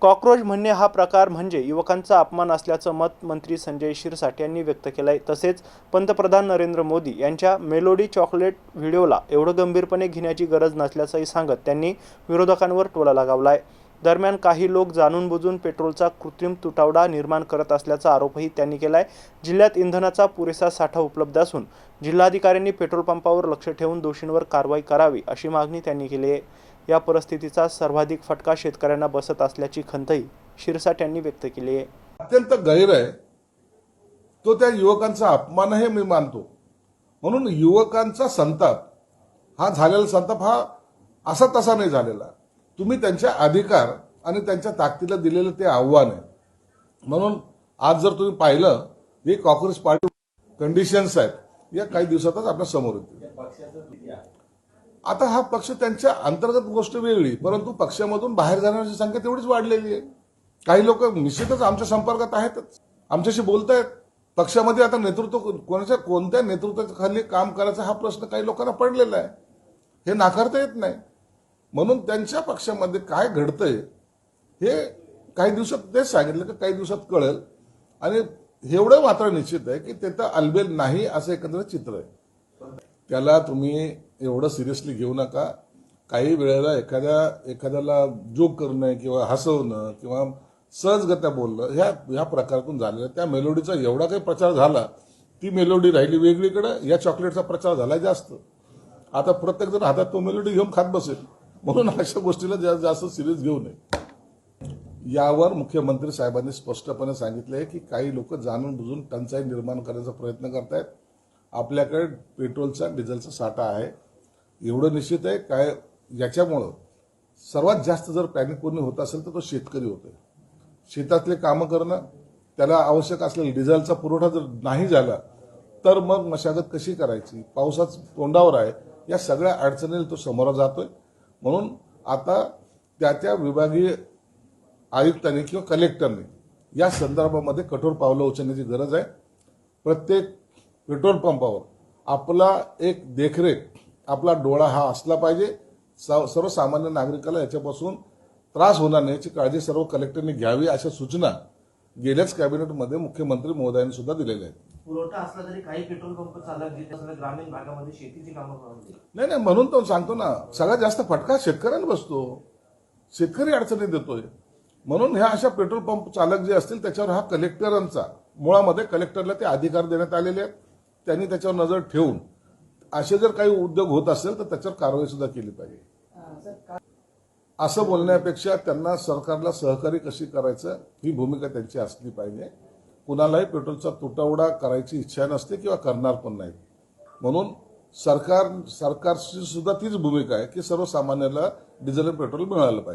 Cockroach म्हणणे हा प्रकार म्हणजे युवकांचा अपमान असल्याचं मत मंत्री संजय शिरसाट यांनी व्यक्त केलंय। तसेच पंतप्रधान नरेंद्र मोदी यांच्या मेलोडी चॉकलेट व्हिडिओला एवढं गंभीरपणे घेण्याची गरज नसल्याचंही सांगत त्यांनी विरोधकांवर टोला लगावलाय। दरम्यान काही लोक जाणून बुजून पेट्रोलचा कृत्रिम तुटवडा निर्माण करत असल्याचा आरोपही त्यांनी केलाय। जिल्ह्यात इंधनाचा पुरेसा साठा उपलब्ध असून जिल्हाधिकाऱ्यांनी पेट्रोल पंपावर लक्ष ठेवून दोषींवर कारवाई करावी अशी मागणी त्यांनी केली आहे। या परिस्थितीचा सर्वाधिक फटका शेतकऱ्यांना बसत असल्याची खंतही शिरसाट यांनी व्यक्त केली आहे। अत्यंत गैर आहे तो, त्या युवकांचा अपमानही मी मानतो। म्हणून युवकांचा संताप हा झालेला संताप हा असा तसा नाही झालेला। तुम्ही त्यांच्या अधिकार आणि त्यांच्या ताकदीला दिलेलं ते आव्हान आहे। म्हणून आज जर तुम्ही पाहिलं हे कॉकरोच पार्टी कंडिशन्स आहेत या काही दिवसातच आपल्या समोर येतील। आता हा पक्ष त्यांच्या अंतर्गत गोष्ट वेगळी, परंतु पक्षामधून बाहेर जाण्याची संख्या तेवढीच वाढलेली आहे। काही लोक निश्चितच आमच्या संपर्कात आहेतच, आमच्याशी बोलतायत। पक्षामध्ये आता नेतृत्व कोणत्या नेतृत्वाखाली काम करायचा हा प्रश्न काही लोकांना पडलेला आहे, हे नाकारता येत नाही। म्हणून त्यांच्या पक्षामध्ये काय घडतंय हे काही दिवसात तेच सांगितलं की काही दिवसात कळेल। आणि एवढं मात्र निश्चित आहे की ते तर अलबेल नाही असं एकंदर चित्र आहे। त्याला तुम्ही एवढं सिरियसली घेऊ नका। काही वेळेला एखाद्याला जोक करणं किंवा हसवणं किंवा सहजगत्या बोलणं ह्या प्रकारातून झालेलं। त्या मेलोडीचा एवढा काही प्रचार झाला, ती मेलोडी राहिली वेगळीकडे, या चॉकलेटचा प्रचार झाला जास्त। आता प्रत्येक जण हातात तो मेलोडी घेऊन खात बसेल, म्हणून अशा गोष्टीला जास्त सिरियस घेऊ नये। यावर मुख्यमंत्री साहेबांनी स्पष्टपणे सांगितलंय की काही लोक जाणून बुजून टंचाई निर्माण करण्याचा प्रयत्न करतायत। आपल्याकडे पेट्रोलचा डिझेलचा साठा आहे, एवढं निश्चित आहे। काय याच्यामुळं सर्वात जास्त जर पॅनिक कोणी होत असेल तर तो शेतकरी होतोय। शेतातले कामं करणं, त्याला आवश्यक असलेला डिझेलचा पुरवठा जर नाही झाला तर मग मशागत कशी करायची, पावसाच तोंडावर आहे, या सगळ्या अडचणीला तो समोर जातोय। म्हणून आता त्या विभागीय आयुक्तांनी किंवा कलेक्टरने या संदर्भामध्ये कठोर पावलं उचलण्याची गरज आहे। प्रत्येक पेट्रोल पंपावर आपला एक देखरेख, आपला डोळा हा असला पाहिजे। सर्वसामान्य नागरिकाला याच्यापासून त्रास होणार नाही याची काळजी सर्व कलेक्टरनी घ्यावी, अशा सूचना गेल्याच कॅबिनेटमध्ये मुख्यमंत्री महोदयांनी सुद्धा दिलेल्या आहेत। पुरवठा असला तरी काही पेट्रोल पंप चालक ग्रामीण भागामध्ये शेतीची कामं करतात। नाही, म्हणून तो सांगतो ना, सगळ्यात जास्त फटका शेतकऱ्यांना बसतो, शेतकरी अडचणीत देतोय। म्हणून ह्या अशा पेट्रोल पंप चालक जे असतील त्याच्यावर हा कलेक्टरांचा, मुळामध्ये कलेक्टरला ते अधिकार देण्यात आलेले आहेत। त्यांनी त्याच्यावर नजर ठेवून असे जर काही उद्योग होत असेल तर त्याच्यावर कारवाई सुद्धा केली पाहिजे। असं बोलण्यापेक्षा त्यांना सरकारला सहकार्य कशी करायचं ही भूमिका त्यांची असली पाहिजे। कुणालाही पेट्रोलचा तुटवडा करायची इच्छा नसते किंवा करणार पण नाही। म्हणून सरकारची सुद्धा तीच भूमिका आहे की सर्वसामान्याला डिझेल आणि पेट्रोल मिळालं पाहिजे।